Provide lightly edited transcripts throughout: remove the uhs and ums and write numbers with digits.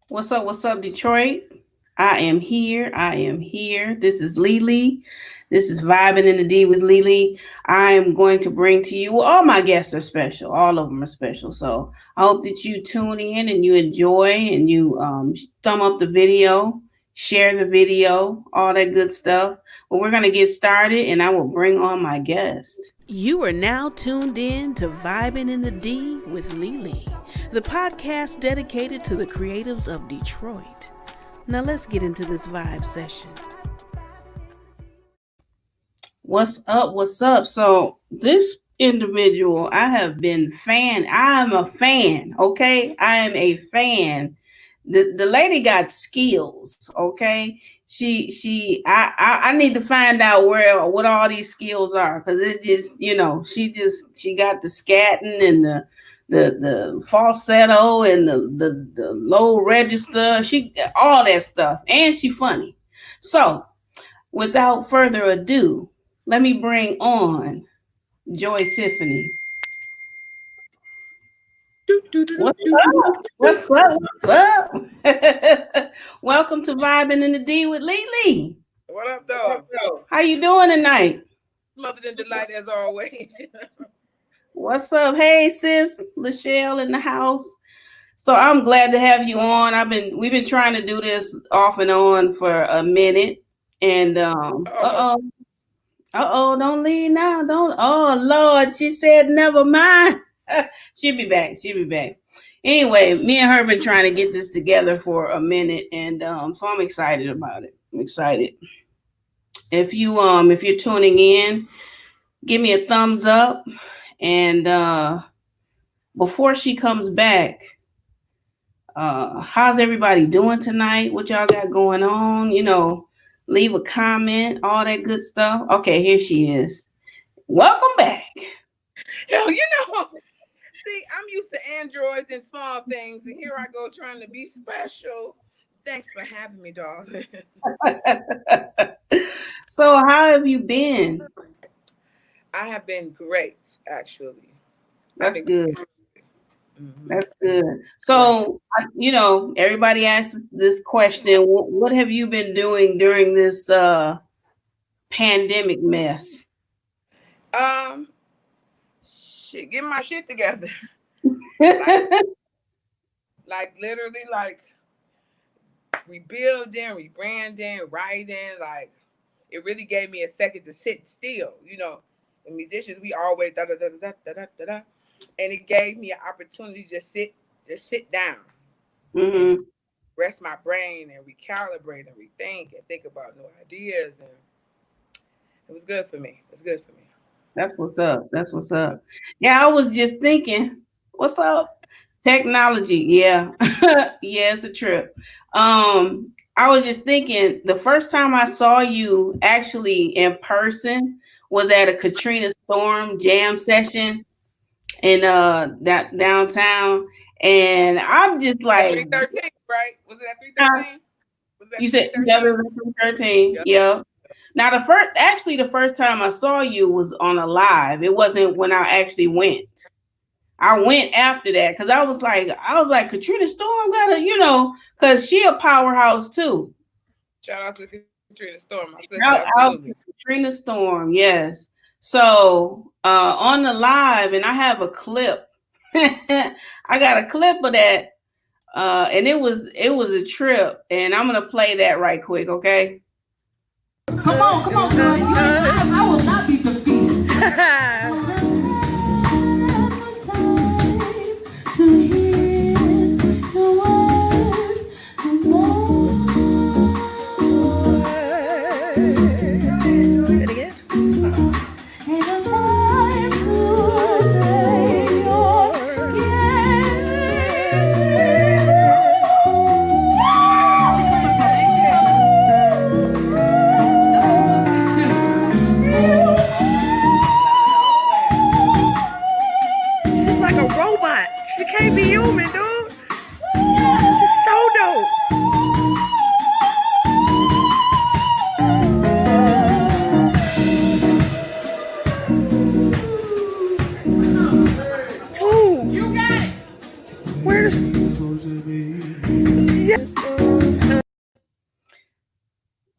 What's up, Detroit? I am here. I am here. This is Lele. This is Vibin in the D with Lele. I am going to bring to you, well, all my guests are special. All of them are special. So I hope that you tune in and you enjoy and you thumb up the video, share the video, all that good stuff. Well, we're going to get started and I will bring on my guest. You are now tuned in to Vibin in the D with Lele, the podcast dedicated to the creatives of Detroit. Now let's get into this vibe session. What's up? What's up? So this individual, I'm a fan, okay? I am a fan. The lady got skills, okay? I need to find out what all these skills are because it just, she got the scatting and the falsetto and the low register. She all that stuff. And she funny. So without further ado, let me bring on Joi Tiffany. What's up? What's up? What's up? Welcome to Vibin in the D with Lele. What up, dog? How you doing tonight? Smothered in delight as always. What's up? Hey, sis, Lachelle in the house. So I'm glad to have you on. We've been trying to do this off and on for a minute, and don't leave now. Don't. Oh Lord, she said never mind. She'll be back. Anyway, me and her been trying to get this together for a minute, and so I'm excited about it. I'm excited. If you're tuning in, give me a thumbs up. And before she comes back, how's everybody doing tonight? What y'all got going on? Leave a comment, all that good stuff. Okay, here she is. Welcome back. Hell, see, I'm used to androids and small things, and here I go trying to be special. Thanks for having me, darling. So, how have you been? I have been great, actually. That's good. Mm-hmm. That's good. So, everybody asks this question: what have you been doing during this pandemic mess? Getting my shit together. like literally, rebuilding, rebranding, writing. Like, it really gave me a second to sit still. The musicians, we always da da da da da da da da, and it gave me an opportunity to just sit down, rest my brain, and recalibrate and rethink and think about new ideas, and it was good for me. That's what's up. Yeah, I was just thinking, what's up? Technology, yeah. Yeah, it's a trip. I was just thinking the first time I saw you actually in person was at a Katrina Storm jam session in that downtown. And I'm just like 313, right? Was it at 313? You said 313. Yeah. Now the first time I saw you was on a live. It wasn't when I actually went. I went after that because I was like Katrina Storm gotta, because she a powerhouse too. Shout out to Katrina Storm, my sister. Shout out to Katrina Storm, yes. So on the live, and I have a clip. I got a clip of that, and it was a trip, and I'm gonna play that right quick, okay? Come on, girl. I will not be defeated.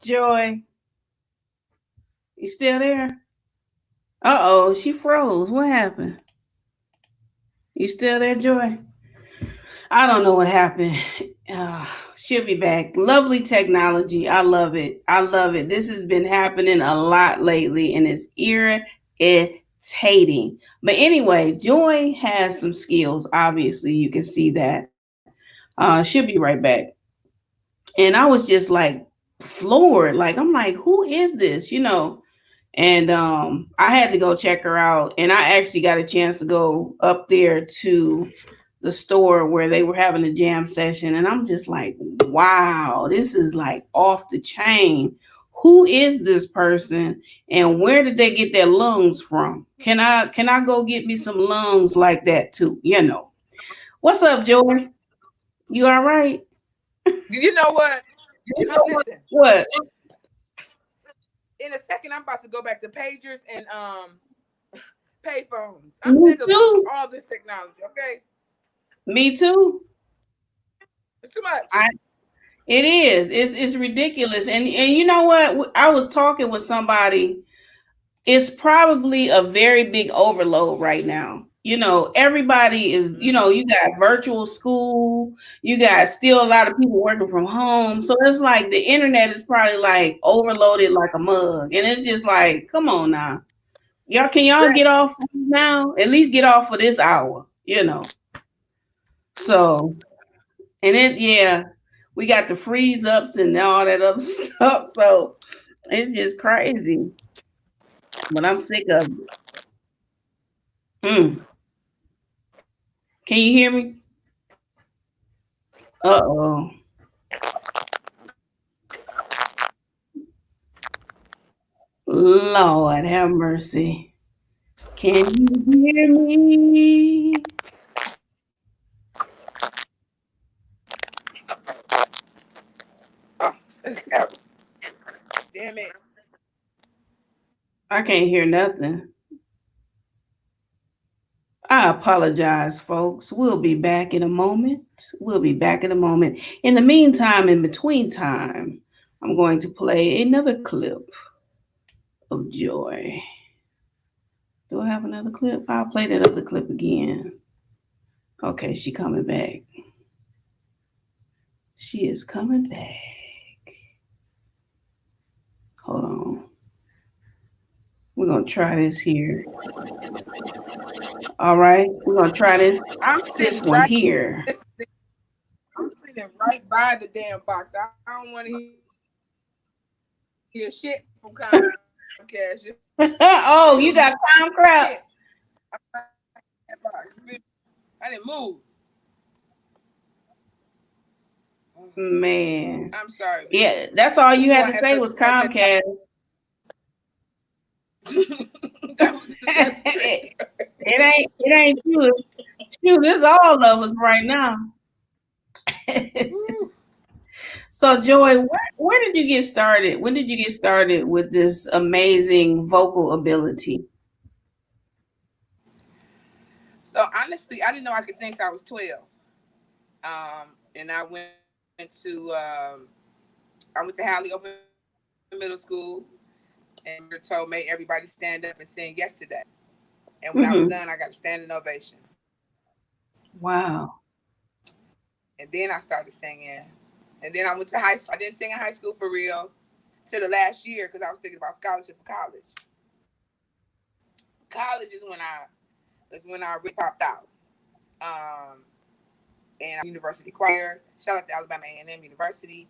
Joy, you still there? Uh-oh, she froze. What happened? You still there, Joy? I don't know what happened. Uh, she'll be back. Lovely technology. I love it. I love it. This has been happening a lot lately and it's irritating. But anyway, Joy has some skills. Obviously, you can see that. She'll be right back. And I was just like floored. Like, I'm like, who is this? And I had to go check her out. And I actually got a chance to go up there to the store where they were having a jam session. And I'm just like, wow, this is like off the chain. Who is this person and where did they get their lungs from? Can I go get me some lungs like that too? What's up, Joy? You all right? You know what? Listen. What? In a second, I'm about to go back to pagers and payphones. I'm Me sick of too. all this technology. Okay, Me too. it's too much. It is. It's ridiculous. And you know what? I was talking with somebody. It's probably a very big overload right now. Everybody is, you got virtual school, you got still a lot of people working from home. So it's like the internet is probably like overloaded like a mug. And it's just like, come on now. Can y'all get Exactly. off now? At least get off for this hour. So, and yeah, we got the freeze ups and all that other stuff. So it's just crazy. But I'm sick of it. Mm. Can you hear me? Uh-oh. Lord have mercy. Can you hear me? Oh, damn it. I can't hear nothing. I apologize, folks. We'll be back in a moment. We'll be back in a moment. In the meantime, in between time, I'm going to play another clip of Joy. Do I have another clip? I'll play that other clip again. Okay, she coming back. She is coming back. Hold on. We're going to try this here. All right. We're going to try this I'm this sitting one right. here. I'm sitting right by the damn box. I don't want to hear shit from Comcast. Oh, you got time crap. I didn't move. Man. I'm sorry. Yeah, that's all you You know had I to had say such was a Comcast. that was that's great. It ain't you. Shoot, it's all of us right now. So Joy, where did you get started? When did you get started with this amazing vocal ability? So honestly, I didn't know I could sing till I was 12. And I went to Halley Open Middle School, and we were told, "May everybody stand up and sing yesterday." And when I was Hmm. done, I got a standing ovation. Wow. And then I started singing. And then I went to high school. I didn't sing in high school for real till the last year because I was thinking about scholarship for college. College is when I really popped out. And I University Choir. Shout out to Alabama A&M University.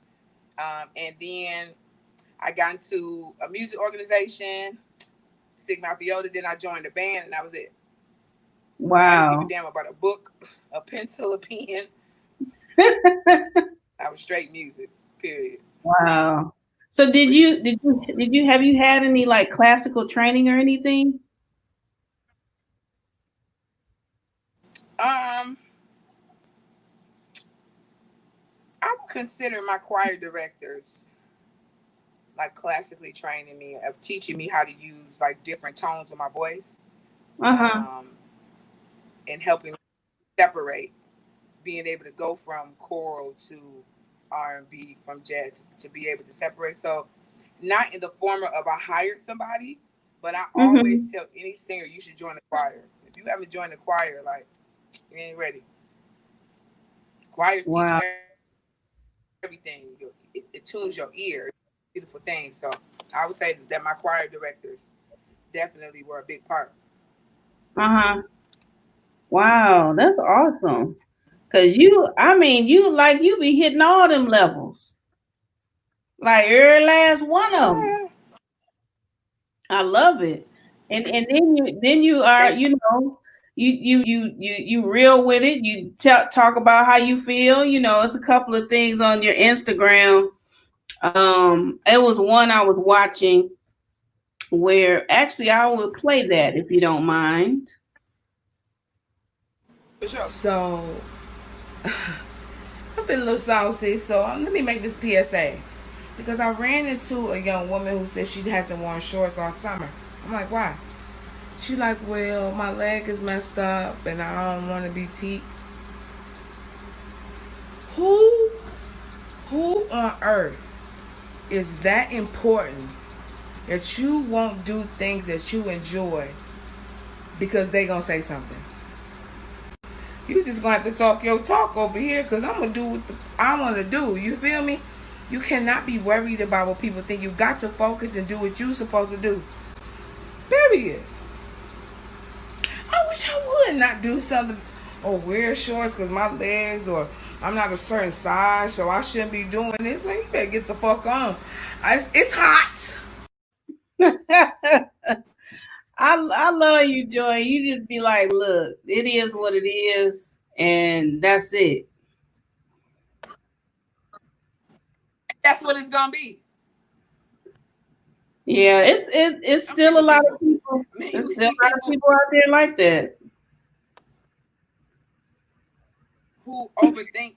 And then I got into a music organization, Sigma Fiota. Then I joined a band, and that was it. I didn't give a Wow. damn about a book, a pencil, a pen. I was straight music. Period. Wow. So have you had any like classical training or anything? Um, I would consider my choir directors like classically training me, of teaching me how to use like different tones of my voice, Uh-huh. um, and helping me separate, being able to go from choral to R&B from jazz to be able to separate. So, not in the form of I hired somebody, but I Mm-hmm. always tell any singer you should join the choir. If you haven't joined the choir, like you ain't ready. Choirs teach you Wow. everything. It tunes your ear. Beautiful thing. So I would say that my choir directors definitely were a big part. Uh-huh. Wow, that's awesome. Cause you, I mean, you be hitting all them levels. Like every last one of them. Ah, I love it. And then you are, thank you. you real with it. You talk about how you feel. It's a couple of things on your Instagram. It was one I was watching where actually I will play that if you don't mind. For sure. So, I'm feeling a little saucy, so let me make this PSA. Because I ran into a young woman who said she hasn't worn shorts all summer. I'm like, why? She like, well, my leg is messed up and I don't want to be teeth. Who, who on earth is that important that you won't do things that you enjoy because they gonna say something? You just gonna have to talk your talk over here because I'm gonna do what I want to do. You feel me? You cannot be worried about what people think. You got to focus and do what you're supposed to do. Period. I wish I would not do something or wear shorts because my legs or I'm not a certain size, so I shouldn't be doing this. Man, you better get the fuck on. It's hot. I love you, Joy. You just be like, look, it is what it is, and that's it. That's what it's gonna be. Yeah, it's I'm sick still a of lot of people. people. I mean, There's you still see a lot of people people out there like that. who overthink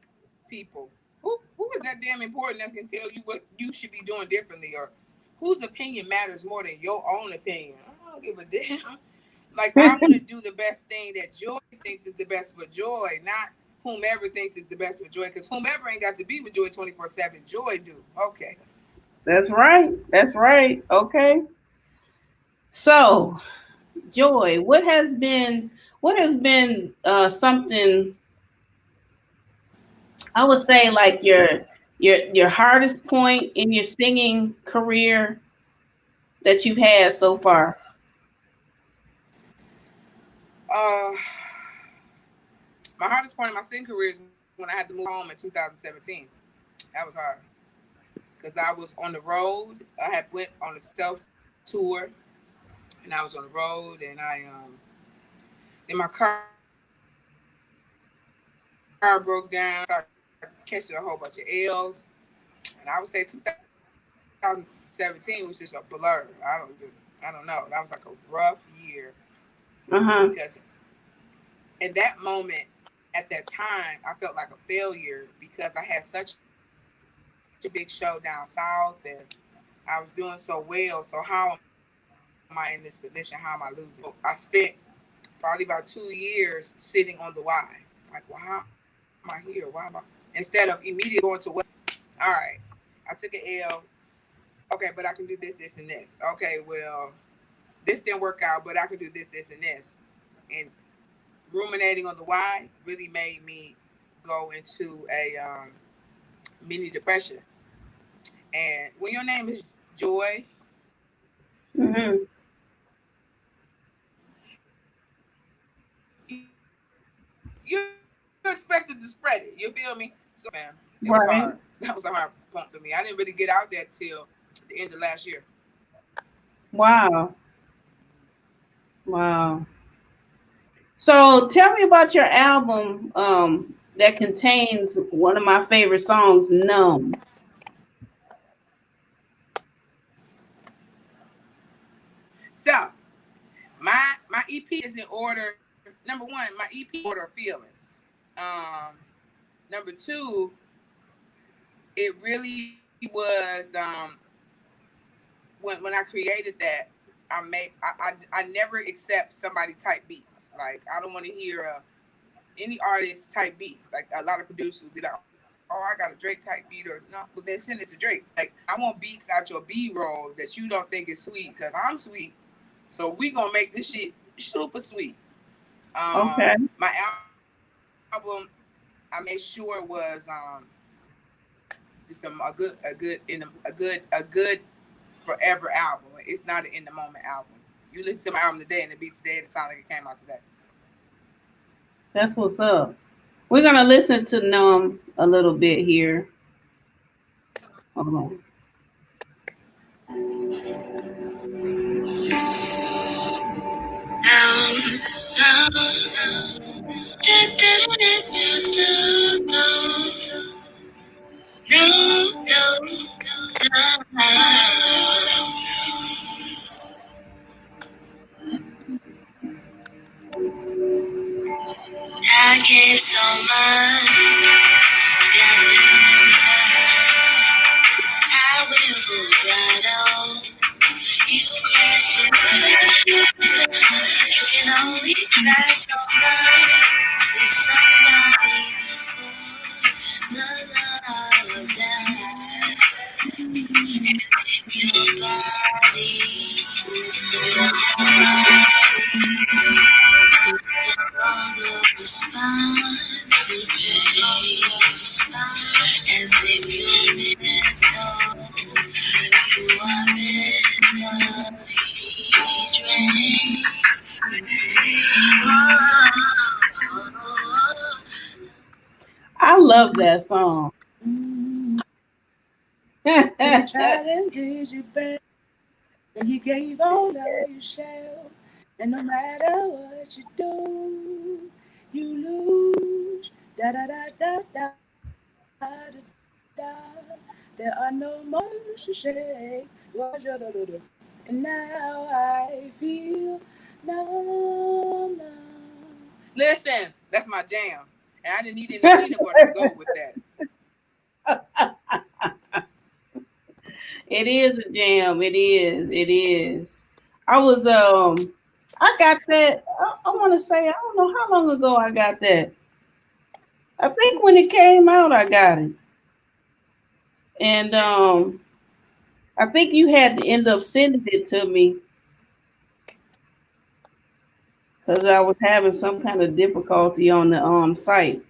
people. Who is that damn important that can tell you what you should be doing differently, or whose opinion matters more than your own opinion? I don't give a damn. Like I want to do the best thing that Joy thinks is the best for Joy, not whomever thinks is the best for Joy. Because whomever ain't got to be with Joy 24/7. Joy do. Okay. That's right. That's right. Okay. So, Joy, what has been something I would say like your hardest point in your singing career that you've had so far? Uh, my hardest point in my singing career is when I had to move home in 2017. That was hard because I was on the road. I had went on a self tour, and I was on the road, and then my car broke down. Started catching a whole bunch of L's, and I would say 2017 was just a blur. I don't know. That was like a rough year because Uh-huh. in that moment, at that time, I felt like a failure because I had such a big show down south and I was doing so well. So how am I in this position? How am I losing? So I spent probably about 2 years sitting on the why. Like, well, how am I here? Why am I? Instead of immediately going to what's all right. I took an L. Okay, but I can do this, this, and this. Okay, well, this didn't work out, but I can do this, this, and this. And ruminating on the why really made me go into a mini depression. And when your name is Joy, Mm-hmm. you expected to spread it. You feel me? So man, it was hard. That was a hard point for me. I didn't Right. really get out there till the end of last year. Wow. Wow. So tell me about your album that contains one of my favorite songs, Numb. So my EP is in order. Number one, my EP order of feelings. Um, Number two, it really was when I created that. I never accept somebody type beats. Like I don't want to hear any artist type beat. Like a lot of producers would be like, oh, I want this oh, I got a Drake type beat, or no, but then send it to Drake. Like, I want beats out your B-roll that you don't think is sweet, because I'm sweet. So we gonna make this shit super sweet. Okay. My album, I made sure it was just a good forever album. It's not an in the moment album. You listen to my album today and the beats today, it sounds like it came out today. That's what's up. We're gonna listen to Numb a little bit here. Hold on. I gave so much, got little in return. I will move right on. You crash and burn. You can only try so much with somebody before the love dies. Your body, your body. Respond to pain, and if you've been told you are mentally drained. I love that song. You tried and did your best, and you gave all of yourself, and no matter what you do, you lose. Da da da da da da da. There are no more to say. And now I feel numb. Listen, that's my jam, and I didn't need any peanut butter to go with that. It is a jam. It is. It is. I was I got that. I want to say I don't know how long ago I got that. I think when it came out, I got it, and I think you had to end up sending it to me because I was having some kind of difficulty on the site.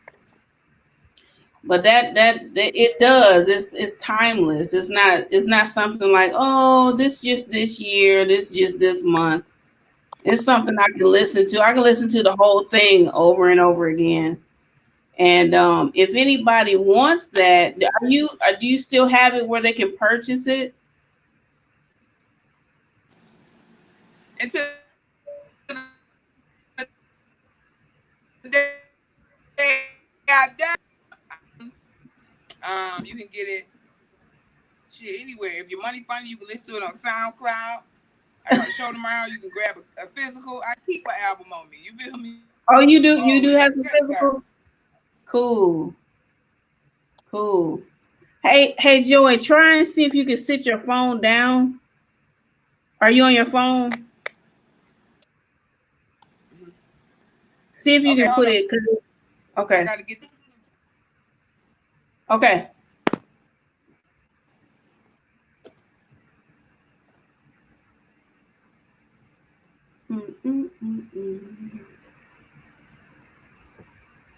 But that it does. It's timeless. It's not something like, oh, this just this year, this just this month. It's something I can listen to. I can listen to the whole thing over and over again. And if anybody wants that, do you still have it where they can purchase it? Until the day I die. You can get it shit anywhere. If your money funny, you can listen to it on SoundCloud. I got a show tomorrow. You can grab a physical. I keep an album on me. You feel me? Oh, you do. You do have some physical. Cool. Cool. Hey, Joey, try and see if you can sit your phone down. Are you on your phone? Mm-hmm. See if you can put it. Okay. I gotta get. Okay.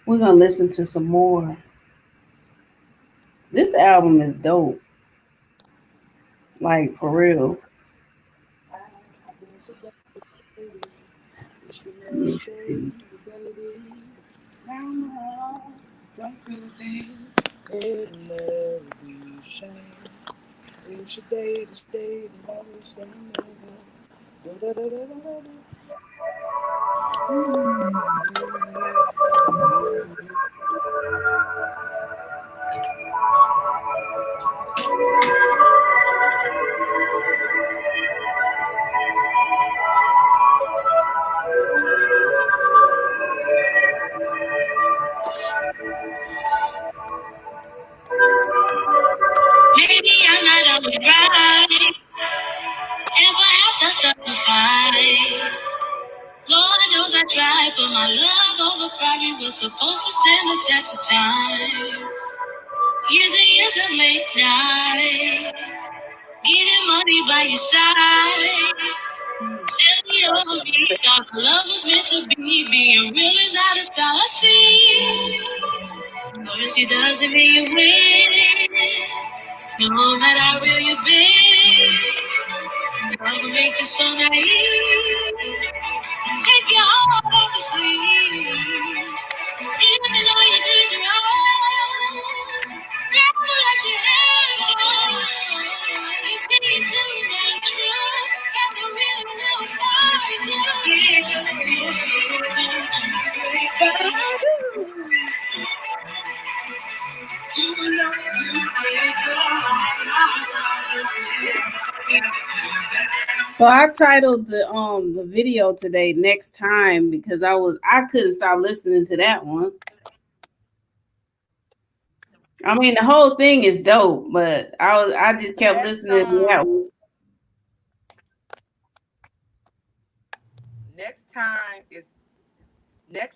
We're gonna listen to some more. This album is dope. Like for real. It's your day, this day, the longest day ever. Maybe I'm not always right, and perhaps I start to fight. Lord knows I tried, but my love over pride was supposed to stand the test of time. Years and years of late nights, getting money by your side. Tell me all me, thought love was meant to be. Being real is out of style, I see. Loyalty doesn't mean you win. No matter how real you've been, love will make you so naive. Take your heart off the sleeve. Even though you did wrong, never let your head go. Continue to remain true, and the real will find you. Don't you wake up. You know you break your heart. So I titled the video today "Next Time" because I couldn't stop listening to that one. I mean, the whole thing is dope, but I just kept listening to that one. Next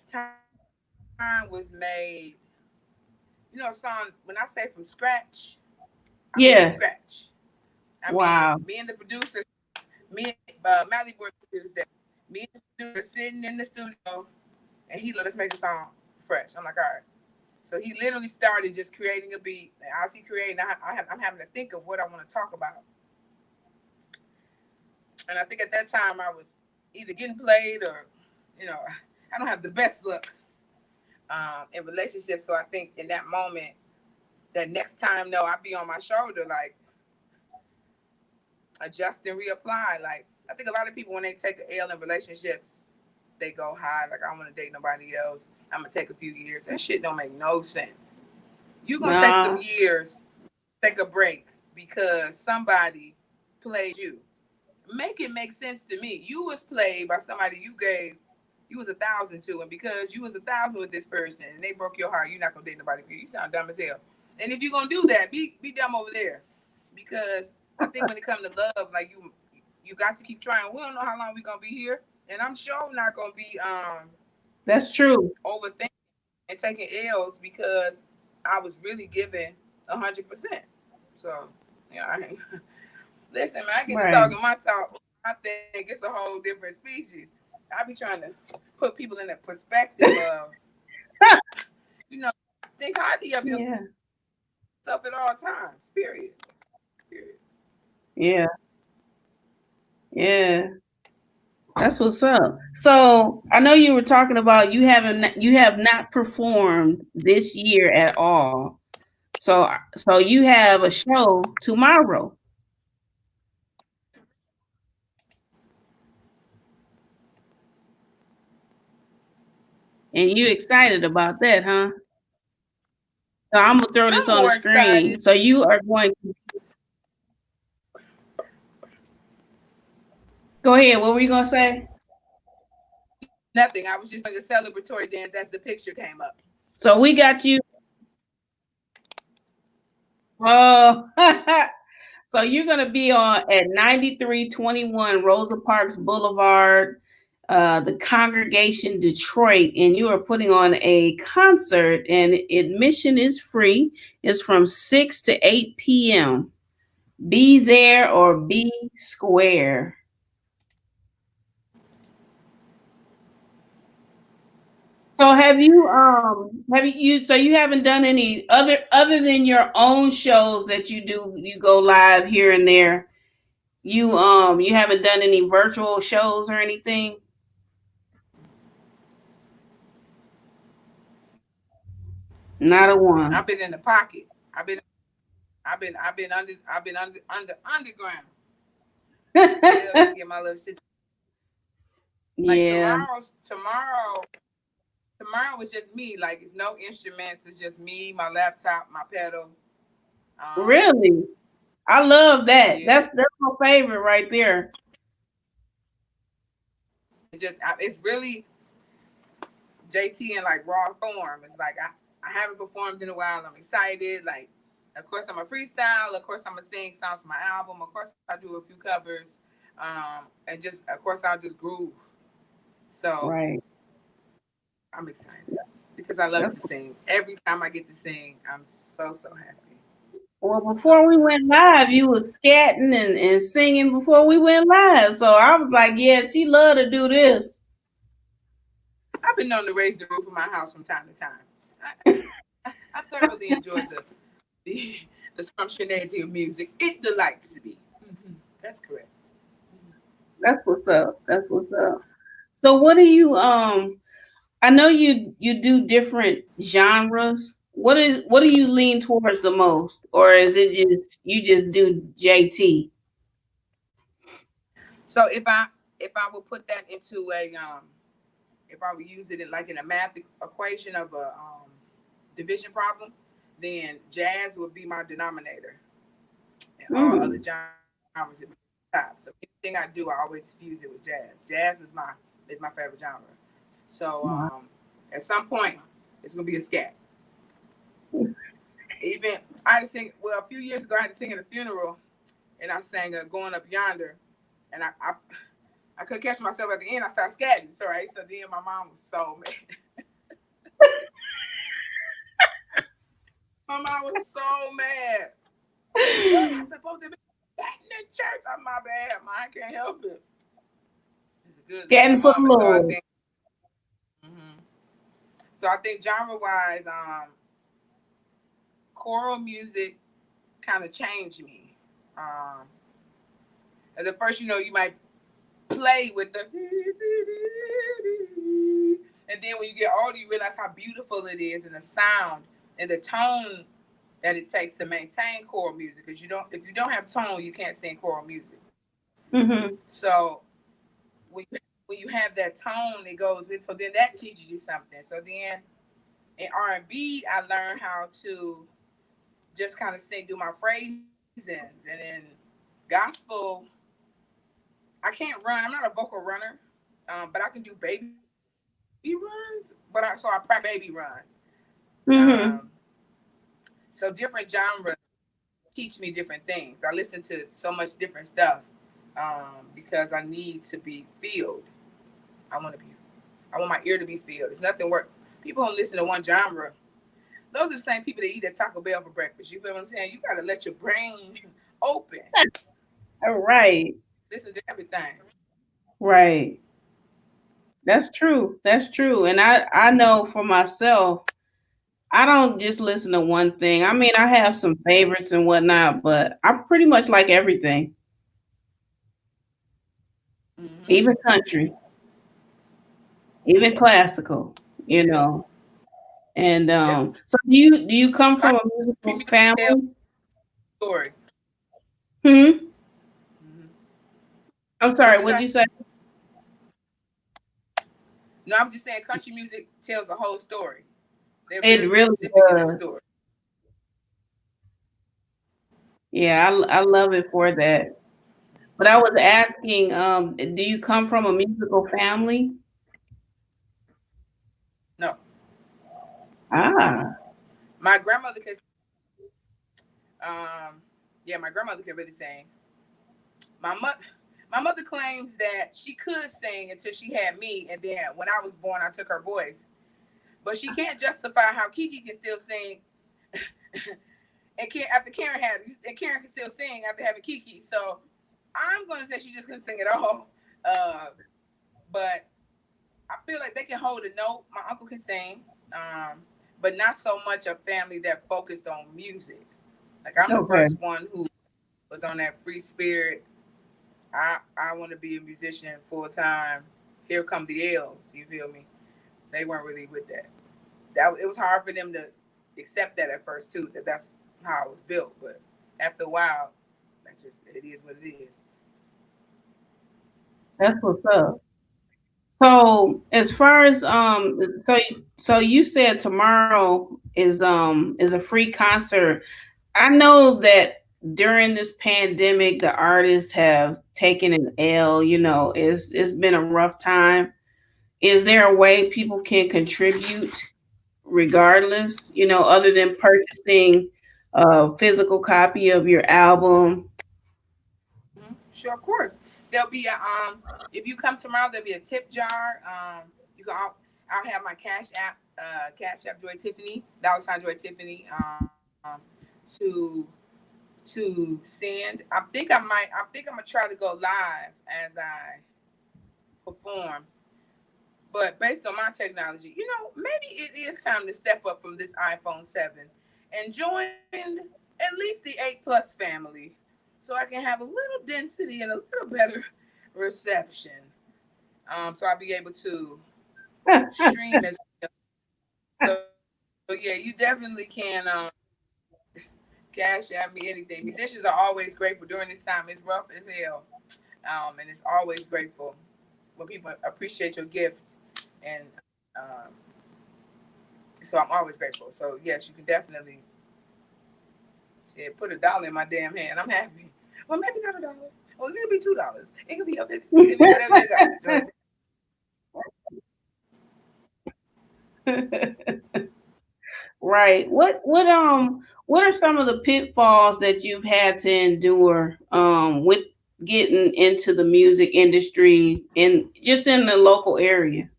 time was made. You know, song when I say from scratch, I mean Yeah. scratch. I Wow. mean, me and the producer, me and Mally Boy produced that. Me and the producer sitting in the studio, and he let us make a song fresh. I'm like, all right. So he literally started just creating a beat, and as he creating, I'm having to think of what I want to talk about. And I think at that time I was either getting played or, you know, I don't have the best luck in relationships. So I think in that moment, that next time, no, I'd be on my shoulder, like adjust and reapply. Like I think a lot of people when they take an L in relationships, they go high. Like I don't want to date nobody else. I'm gonna take a few years. That shit don't make no sense. You're gonna take some years, take a break because somebody played you. Make it make sense to me. You was played by somebody you was 1,000 to, and because you was 1,000 with this person and they broke your heart, you're not gonna date nobody for you. You sound dumb as hell. And if you're gonna do that, be dumb over there. Because I think when it comes to love, like you got to keep trying. We don't know how long we're gonna be here. And I'm sure not gonna be that's true. Overthinking and taking L's because I was really giving 100%. So yeah, listen, man, I get to talking my talk. I think it's a whole different species. I be trying to put people in the perspective of, you know, think highly of yourself at all times. Period. Yeah. Yeah. That's what's up. So I know you were talking about you have not performed this year at all. So you have a show tomorrow. And you excited about that, huh? So I'm gonna throw this I'm on the more screen. excited. So you are going to go ahead. What were you gonna say? Nothing. I was just doing a celebratory dance as the picture came up. So we got you. Oh, so you're gonna be on at 9321 Rosa Parks Boulevard, the Congregation Detroit, and you are putting on a concert, and admission is free. It's from 6 to 8 p.m. Be there or be square. So so you haven't done any other than your own shows that you go live here and there. You haven't done any virtual shows or anything? Not a one. I've been in the pocket. I've been underground. Yeah, get my little shit. Like Yeah. tomorrow was just me. Like it's no instruments. It's just me, my laptop, my pedal. Really? I love that. Yeah. That's my favorite right there. It's really JT in like raw form. It's like I haven't performed in a while. I'm excited. Like, of course I'm a freestyle. Of course I'm gonna sing songs from my album. Of course I do a few covers. And just of course I'll just groove. So right. I'm excited because I love That's, to sing. Every time I get to sing, I'm so happy. well, So before we went live, you was scatting and singing before we went live. So I was like, yeah, she love to do this. I've been known to raise the roof of my house from time to time. I thoroughly enjoy the the scrumptionality of music. It delights me. That's correct. That's what's up. That's what's up. So what do you I know you do different genres. What do you lean towards the most? Or is it just you just do JT? So if I would put that into a if I would use it in like in a math equation of a division problem, then jazz would be my denominator, and all other Mm. genres would be top. So anything I do, I always fuse it with jazz. Jazz is my favorite genre. So Wow. at some point, it's gonna be a scat. Even I had to sing. Well, a few years ago, I had to sing at a funeral, and I sang "Going Up Yonder," and I couldn't catch myself at the end. I started scatting. So right, so then my mom was so mad. My mom was so mad. You're not supposed to be scatting in church. I'm my bad. I can't help it. It's a good Scatting for the moment. So I Lord. think. Mm-hmm. So I think genre wise, choral music kind of changed me. At the first, you might play with the, and then when you get older, you realize how beautiful it is, and the sound and the tone that it takes to maintain choral music. Because if you don't have tone, you can't sing choral music. Mm-hmm. So when you have that tone, it goes with. So then that teaches you something. So then in R&B, I learned how to just kind of sing, do my phrasings, and then gospel. I can't run. I'm not a vocal runner, but I can do baby runs. So I practice baby runs. Um, Mm-hmm. so different genres teach me different things. I listen to so much different stuff because I need to be filled. I want to be. I want my ear to be filled. It's nothing work. People don't listen to one genre. Those are the same people that eat at Taco Bell for breakfast. You feel what I'm saying? You got to let your brain open. All right. Listen to everything. Right. That's true. That's true. And I know for myself, I don't just listen to one thing. I mean, I have some favorites and whatnot, but I pretty much like everything, Mm-hmm. even country, even classical, you Yep. know. And Yep. so do you come from a Country musical music tells family? a story. Hmm. Mm-hmm. I'm What'd sorry, you what'd say? you say? No, I'm just saying country music tells a whole story. They're It very really specific in their does. story. Yeah, I love it for that. But I was asking, do you come from a musical family? No, Ah, my grandmother can. Yeah, my grandmother can really sing. My mother. My mother claims that she could sing until she had me, and then when I was born, I took her voice. But she can't justify how Kiki can still sing, and after Karen had, and Karen can still sing after having Kiki. So I'm gonna say she just couldn't sing at all. Uh, but I feel like they can hold a note. My uncle can sing, but not so much a family that focused on music. Like I'm the okay. first one who was on that free spirit. I want to be a musician full time. Here come the L's. You feel me? They weren't really with that. It was hard for them to accept that at first too. That's how I was built. But after a while, that's just it is what it is. That's what's up. So as far as so you said tomorrow is a free concert. I know that during this pandemic the artists have taken an L, it's been a rough time. Is there a way people can contribute regardless, other than purchasing a physical copy of your album? Sure, of course. There'll be a if you come tomorrow, there'll be a tip jar. You can I'll have my cash app. Cash App Joy Tiffany, $ Joy Tiffany, to send. I think I'm gonna try to go live as I perform. But based on my technology, maybe it is time to step up from this iPhone 7 and join at least the 8 Plus family, so I can have a little density and a little better reception. So I'll be able to stream as well. So yeah, you definitely can cash at me anything. Musicians are always grateful during this time. It's rough as hell, and it's always grateful when people appreciate your gift, and so I'm always grateful. So yes, you can definitely put $1 in my damn hand. I'm happy. Well, maybe not $1. Well, it could be $2. It could be a 50. It could be whatever you got. Right. What are some of the pitfalls that you've had to endure with getting into the music industry and just in the local area?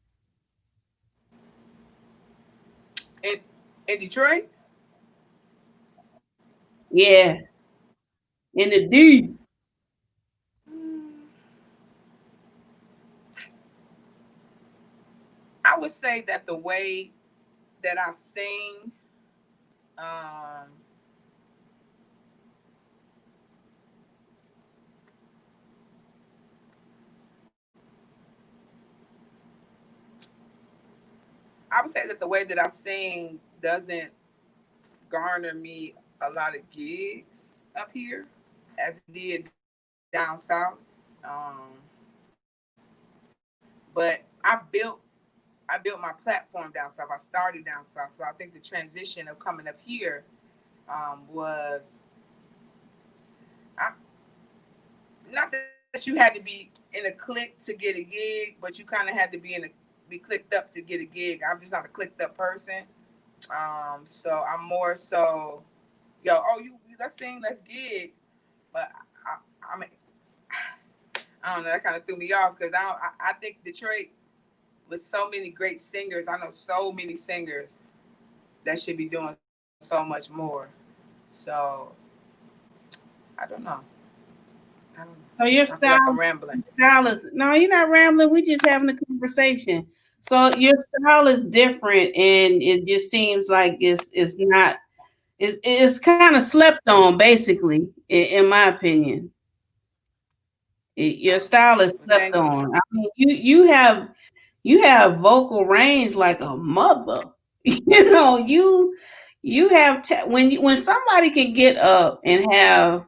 In Detroit, Yeah, in the D. I would say that the way that I sing, um, I would say that the way that I sing doesn't garner me a lot of gigs up here as it did down south. Um, but I built my platform down south. I started down south, so I think the transition of coming up here was I, not that you had to be in a clique to get a gig, but you kind of had to be clicked up to get a gig. I'm just not a clicked up person. So I'm more so, yo, oh, you let's sing, let's gig. But I mean, I don't know. That kind of threw me off because I think Detroit with so many great singers. I know so many singers that should be doing so much more. So I don't know. I don't know. So I feel like I'm rambling. style is no, you're not rambling. We just having a conversation. So your style is different, and it just seems like it's not it's kind of slept on, basically, in my opinion. Your style is Well, slept thank you. on. I mean, you have vocal range like a mother. You have when somebody can get up and have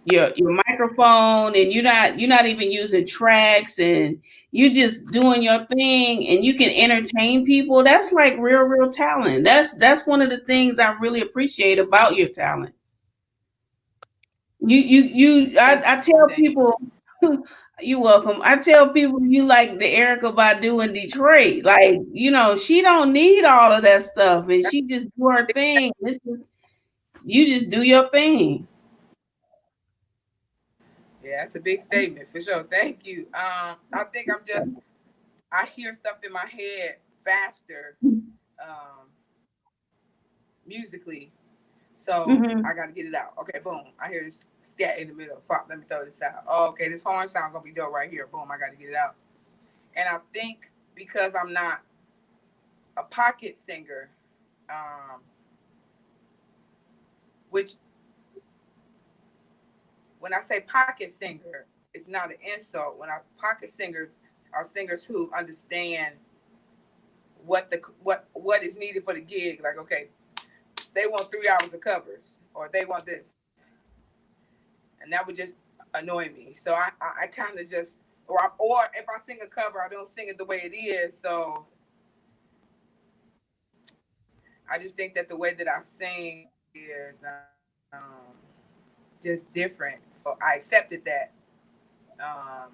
your microphone, and you're not even using tracks, and you just doing your thing, and you can entertain people. That's like real talent. That's one of the things I really appreciate about your talent. I Thank tell you. people, you welcome. I tell people you like the Erica Badu in Detroit. Like, she don't need all of that stuff, and she just do her thing. You just do your thing. Yeah, that's a big statement for sure. Thank you. I think I hear stuff in my head faster, um, musically. So I Hmm. got to get it out. Okay, boom. I hear this scat in the middle. Fuck, let me throw this out. Oh, okay, this horn sound gonna be dope right here. Boom, I got to get it out. And I think because I'm not a pocket singer, um, which when I say pocket singer, it's not an insult. Pocket singers are singers who understand what is needed for the gig. Like, okay, they want 3 hours of covers, or they want this, and that would just annoy me. So I kind of just or if I sing a cover, I don't sing it the way it is. So I just think that the way that I sing is just different. So I accepted that um,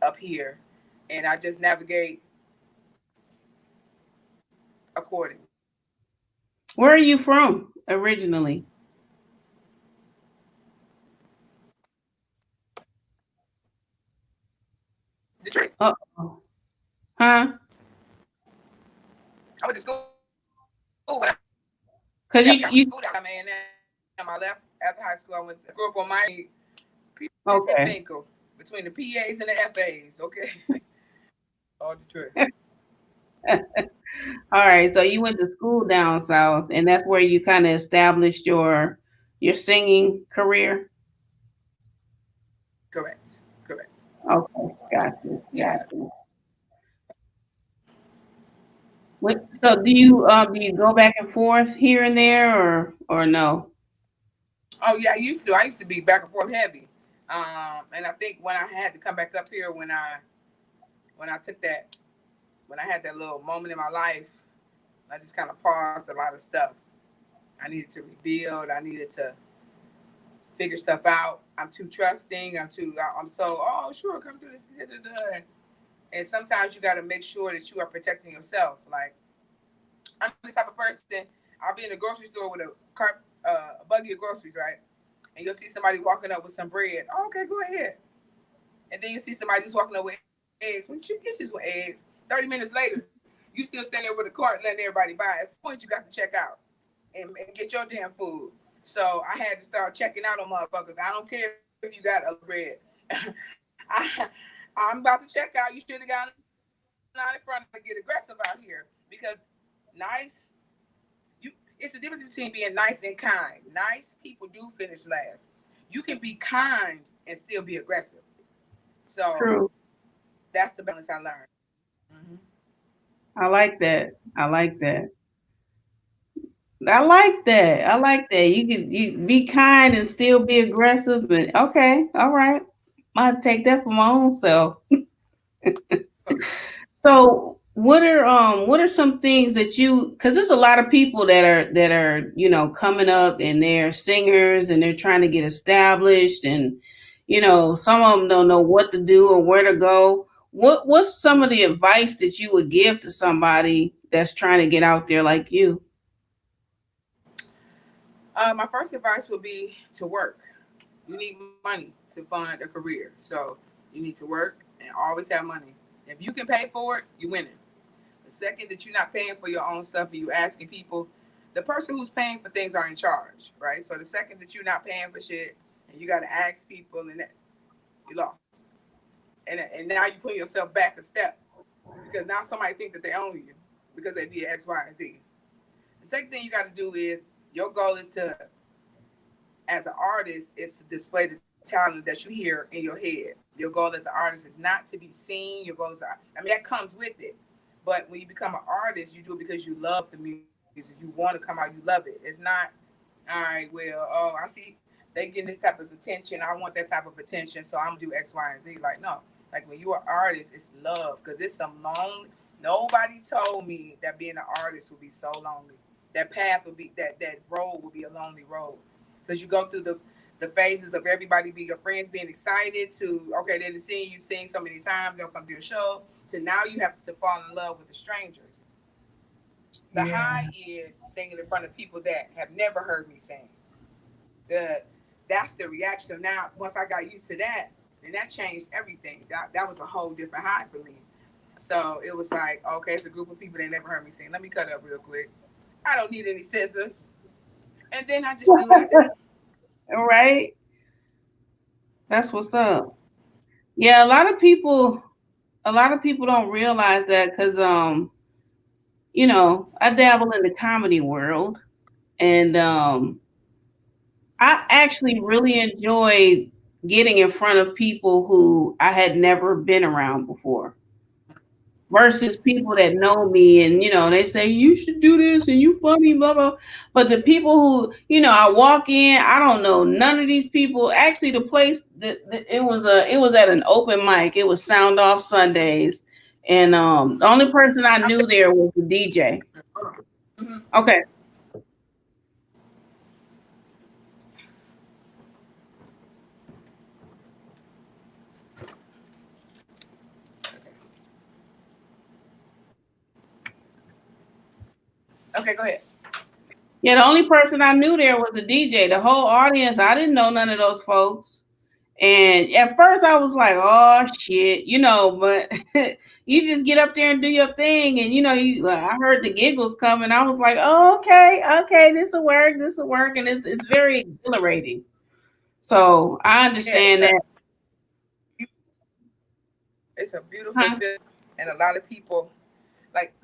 up here, and I just navigate accordingly. Where are you from originally? Detroit. Uh-oh. Huh? when I Because kept you school down, man. And I left after high school. I grew up on my okay. Finkel between the PAs and the FAs. Okay, all the truth. All right, so you went to school down south, and that's where you kind of established your singing career. Correct. Correct. Okay, gotcha, Yeah. gotcha. So do you go back and forth here and there, or no? Oh yeah, I used to. I used to be back and forth heavy. And I think when I had to come back up here, when I took that, when I had that little moment in my life, I just kind of paused a lot of stuff. I needed to rebuild. I needed to figure stuff out. I'm too trusting. I'm so, oh, sure, come do this. Da, da, da. And sometimes you got to make sure that you are protecting yourself. Like, I'm the type of person, I'll be in the grocery store with a buggy of groceries, right? And you'll see somebody walking up with some bread. Oh, okay, go ahead. And then you see somebody just walking up with eggs. When you get just with eggs, 30 minutes later, you still stand there with a cart letting everybody buy. At some point, you got to check out and get your damn food. So I had to start checking out on motherfuckers. I don't care if you got a bread. I, I'm about to check out. You should have gotten out in front to get aggressive out here because nice. It's the difference between being nice and kind. Nice people do finish last. You can be kind and still be aggressive. So True. that's the balance I learned. Mm-hmm. I like that. I like that. I like that. I like that. You be kind and still be aggressive. And okay, all right. Might take that for my own self. So what are some things that you, because there's a lot of people that are coming up and they're singers and they're trying to get established, and some of them don't know what to do or where to go. What's some of the advice that you would give to somebody that's trying to get out there like you? My first advice would be to work. You need money to fund a career. So you need to work and always have money. If you can pay for it, you're winning. The second that you're not paying for your own stuff and you asking people, the person who's paying for things are in charge, right? So the second that you're not paying for shit and you got to ask people, and that you lost. And now you put yourself back a step because now somebody think that they own you because they did X, Y, and Z. The second thing you got to do is your goal is to, as an artist, is to display the talent that you hear in your head. Your goal as an artist is not to be seen. Your goal is, I mean, that comes with it. But when you become an artist, you do it because you love the music. You want to come out, you love it. It's not, all right, well, oh, I see they getting this type of attention. I want that type of attention, so I'm going to do X, Y, and Z. Like, no. Like, when you're an artist, it's love because it's some long, nobody told me that being an artist would be so lonely. That path would be, that road would be a lonely road because you go through the phases of everybody being your friends being excited to, okay, they've seen you sing so many times, they'll come to your show, to now you have to fall in love with the strangers. The high is singing in front of people that have never heard me sing. That's the reaction. Now, once I got used to that, and that changed everything. That was a whole different high for me. So it was like, okay, it's a group of people that never heard me sing. Let me cut up real quick. I don't need any scissors. And then I just do what I do. All right. That's what's up. Yeah, a lot of people don't realize that because I dabble in the comedy world, and I actually really enjoy getting in front of people who I had never been around before versus people that know me, and they say you should do this and you funny, blah blah. But the people who I walk in, I don't know none of these people. Actually, the place it was at an open mic. It was Sound Off Sundays, and the only person I knew there was the DJ. Mhm. Okay. Okay, go ahead. Yeah, the only person I knew there was the DJ. The whole audience, I didn't know none of those folks. And at first I was like, oh shit, but you just get up there and do your thing. And I heard the giggles coming. I was like, oh, okay, this will work. And it's very exhilarating. So I Yeah, understand that. it's a beautiful Huh? feeling, and a lot of people like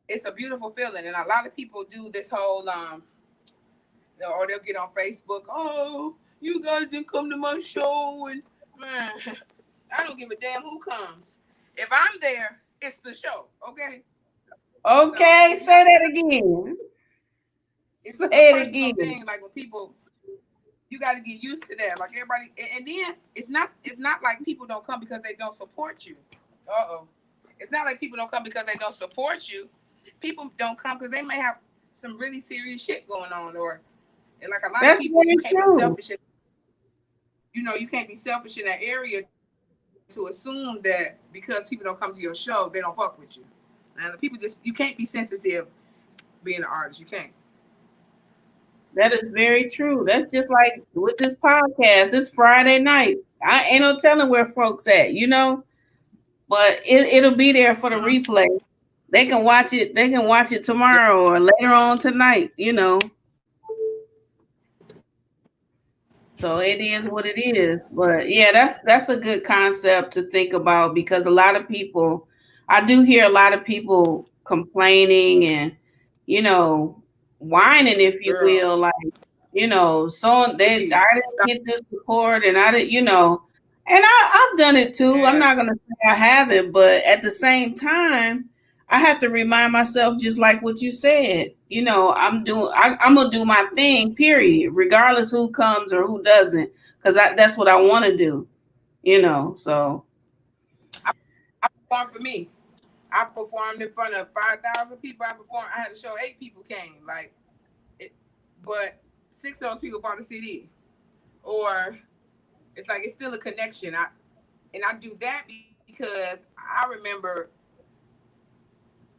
it's a beautiful feeling, and a lot of people do this whole or they'll get on Facebook. Oh, you guys didn't come to my show, and man, I don't give a damn who comes. If I'm there, it's the show, okay? So Okay, it's say not. that again. It's a Say it personal again. thing. Like when people, you got to get used to that. Like everybody, and then it's not like people don't come because they don't support you. It's not like people don't come because they don't support you. People don't come because they may have some really serious shit going on, or and like a lot of That's people, you very can't be true. selfish. You can't be selfish in that area to assume that because people don't come to your show, they don't fuck with you. And people just, you can't be sensitive being an artist. You can't. That is very true. That's just like with this podcast. It's Friday night. I ain't no telling where folks at. But it'll be there for the Mm-hmm. replay. They can watch it. They can watch it Yeah. tomorrow or later on tonight. So it is what it is. But yeah, that's a good concept to think about because a lot of people, I do hear a lot of people complaining and you know whining, if you Girl, will, like so I please didn't stop. get this support and I didn't. And I've done it too. I'm Yeah. not gonna say I haven't, but at the same time, I have to remind myself, just like what you said. I'm gonna do my thing, period, regardless who comes or who doesn't, because that's what I want to do. So I, I performed for me. I performed in front of 5,000 people. I had a show, 8 people came. It, but 6 of those people bought a CD. Or it's like, it's still a connection. I do that because I remember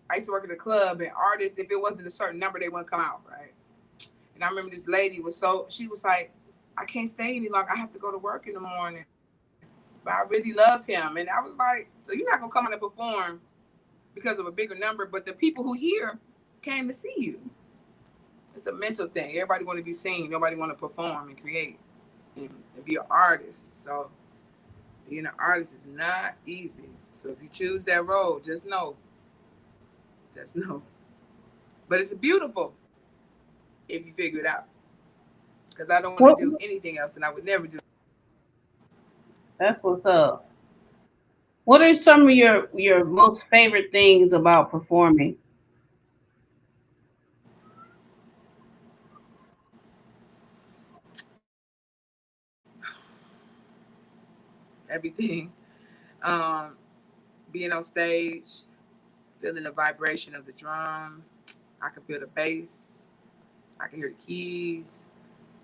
I used to work at a club, and artists, if it wasn't a certain number, they wouldn't come out, right? And I remember this lady she was like, I can't stay any longer. I have to go to work in the morning. But I really love him. And I was like, so you're not gonna come out and perform because of a bigger number, but the people who here came to see you. It's a mental thing. Everybody want to be seen. Nobody want to perform and create and be an artist. So being an artist is not easy. So if you choose that road, just know. But it's beautiful if you figure it out. Because I don't want to what do anything else, and I would never do that's what's up. What are some of your most favorite things about performing? everything. Um, Being on stage, feeling the vibration of the drum. I can feel the bass. I can hear the keys.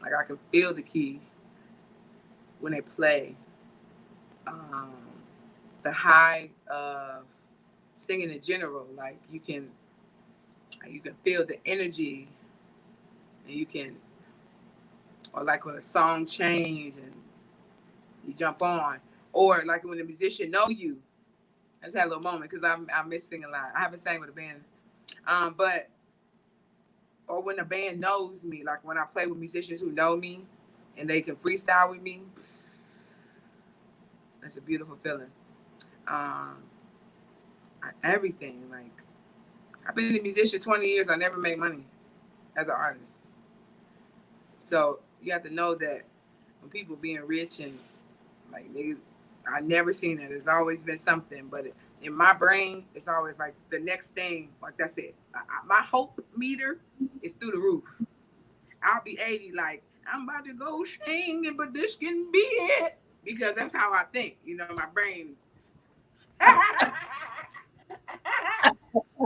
Like I can feel the key when they play. Um, the high of singing in general, like you can feel the energy, and you can, or like when a song change and you jump on, or like when the musician know you. I just had a little moment because I miss singing live. I haven't sang with a band, but or when a band knows me, like when I play with musicians who know me and they can freestyle with me, that's a beautiful feeling. Um, Everything, like I've been a musician 20 years. I never made money as an artist, so you have to know that when people being rich and like niggas, I never seen it. It's always been something, but in my brain, it's always like the next thing. Like that's it. My hope meter is through the roof. I'll be 80, like I'm about to go singing, but this can be it because that's how I think. My brain.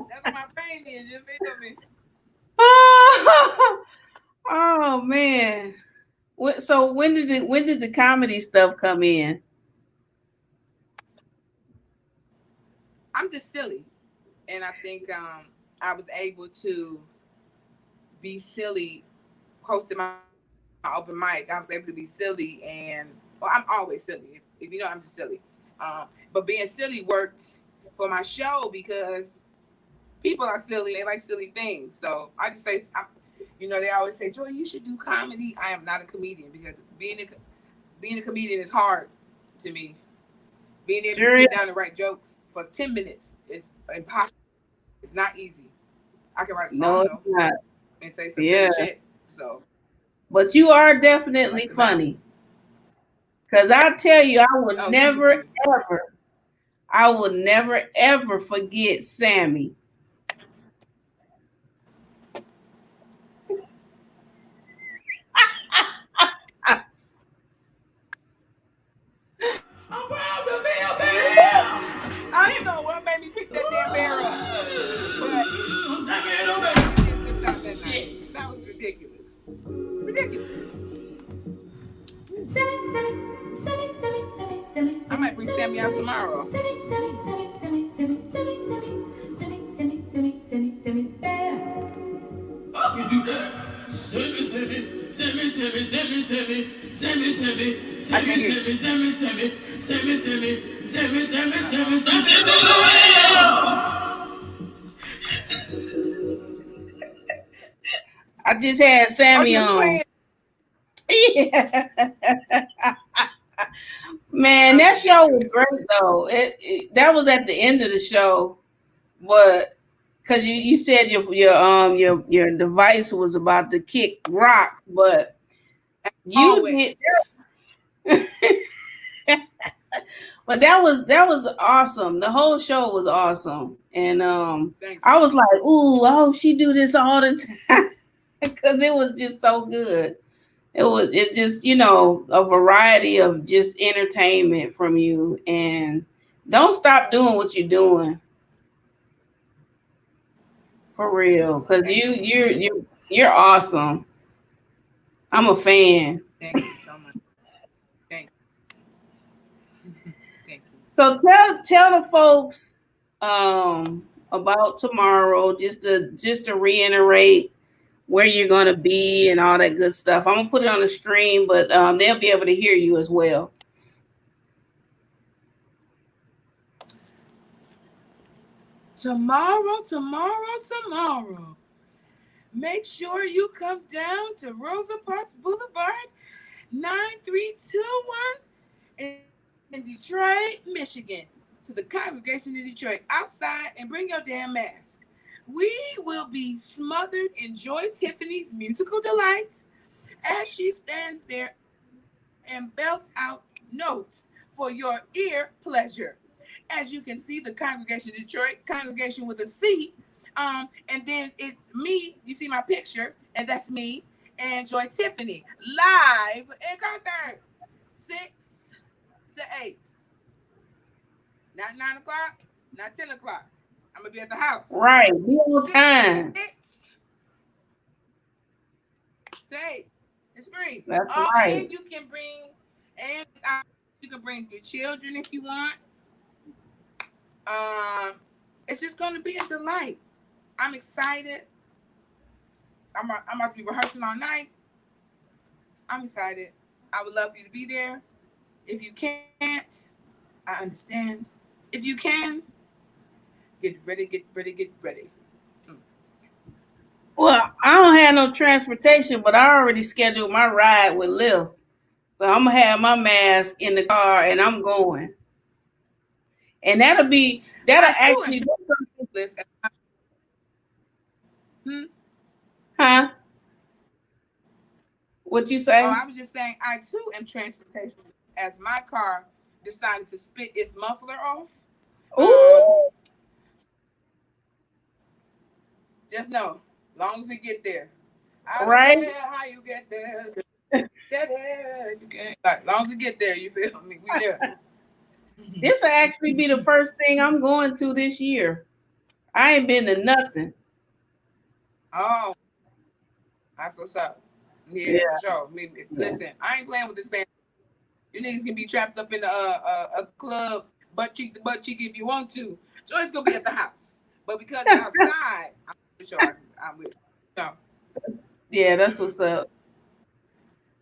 That's my brain is. You feel me? Oh man. So when did the comedy stuff come in? I'm just silly, and I think I was able to be silly hosting my open mic. I was able to be silly and Well, I'm always silly. If you know, I'm just silly. But being silly worked for my show because people are silly. They like silly things. So I just say, they always say, Joy, you should do comedy. I am not a comedian because being a comedian is hard to me. Being able to Sure. sit down and write jokes for 10 minutes is impossible. It's not easy. I can write a No, song it's though not. and say some Yeah. silly shit. So But you are that's definitely the funny. balance. Cause I tell you, Oh, thank you. I will never ever forget Sammy. I'm proud to be a bear. I didn't know what made me pick that damn bear up. But that was ridiculous. Ridiculous. I might bring Sammy out tomorrow. I can do that. I just had Oh, Sammy you was on. playing? Yeah. Man, Oh, that show was ridiculous. great though. That was at the end of the show, but because you said your device was about to kick rocks, but you did. Always. But that was awesome. The whole show was awesome, and Thank I was like, ooh, I hope she do this all the time because it was just so good. It's just a variety of just entertainment from you, and don't stop doing what you're doing for real because Thank you. you're awesome. I'm a fan. Thank you so much. Thank you. Thank you. So tell the folks about tomorrow, just to reiterate where you're gonna be and all that good stuff. I'm gonna put it on the screen, but they'll be able to hear you as well. Tomorrow. Make sure you come down to Rosa Parks Boulevard, 9321 in Detroit, Michigan, to the congregation in Detroit, outside, and bring your damn mask. We will be smothered in Joi Tiffany's musical delight as she stands there and belts out notes for your ear pleasure. As you can see, the congregation Detroit, congregation with a C. And then it's me. You see my picture, and that's me and Joi Tiffany live in concert, 6 to 8. Not 9 o'clock, not 10 o'clock. I'm gonna be at the house. Right, be on time. 6 to 8. It's free. That's Oh, right. and you can bring your children if you want. It's just gonna be a delight. I'm excited. I'm about to be rehearsing all night. I'm excited. I would love for you to be there. If you can't, I understand. If you can, get ready. Well, I don't have no transportation, but I already scheduled my ride with Lyft. So I'm gonna have my mask in the car and I'm going. And that'll actually Listen. huh? What you Oh, say? I was just saying, I too am transportation as my car decided to split its muffler off. Ooh. Just know, long as we get there. I don't Right. care how you get there. Get there if you can. Like, long as we get there, you feel me? We there. This will actually be the first thing I'm going to this year. I ain't been to nothing. Oh, that's what's up. Yeah, for sure. Listen, I ain't playing with this band. You niggas can be trapped up in a club, butt cheek to butt cheek if you want to. Joy's gonna be at the house, but because it's outside, I'm sure I'm with. No. Yeah, that's what's up.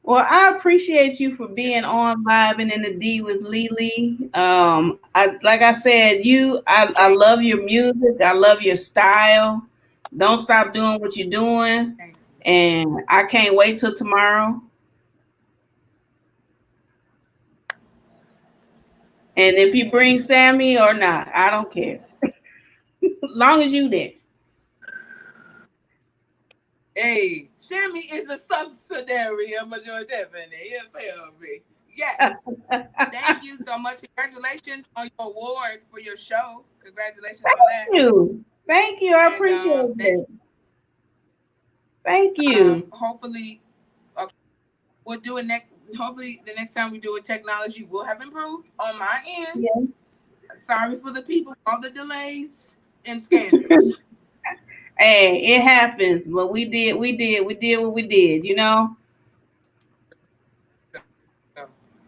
Well, I appreciate you for being on Vibing in the D with Lele. I like I said, I Thank love your music. I love your style. Don't stop doing what you're doing, you. and I can't wait till tomorrow. And if you bring Sammy or not, I don't care. As long as you there. Hey, Sammy is a subsidiary of Joi Tiffany. You feel me? Yes. Thank you so much. Congratulations on your award for your show. Congratulations on that. Thank you. I And appreciate thank it. Thank you. hopefully we'll do it next. Hopefully the next time we do it, technology will have improved on my end. Yeah. Sorry for the people, all the delays and scandals. Hey, it happens, but we did what we did, you know?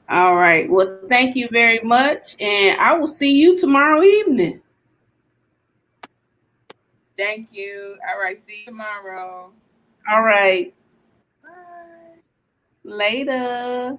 All right. Well, thank you very much. And I will see you tomorrow evening. Thank you. All right. See you tomorrow. All right. Bye. Later.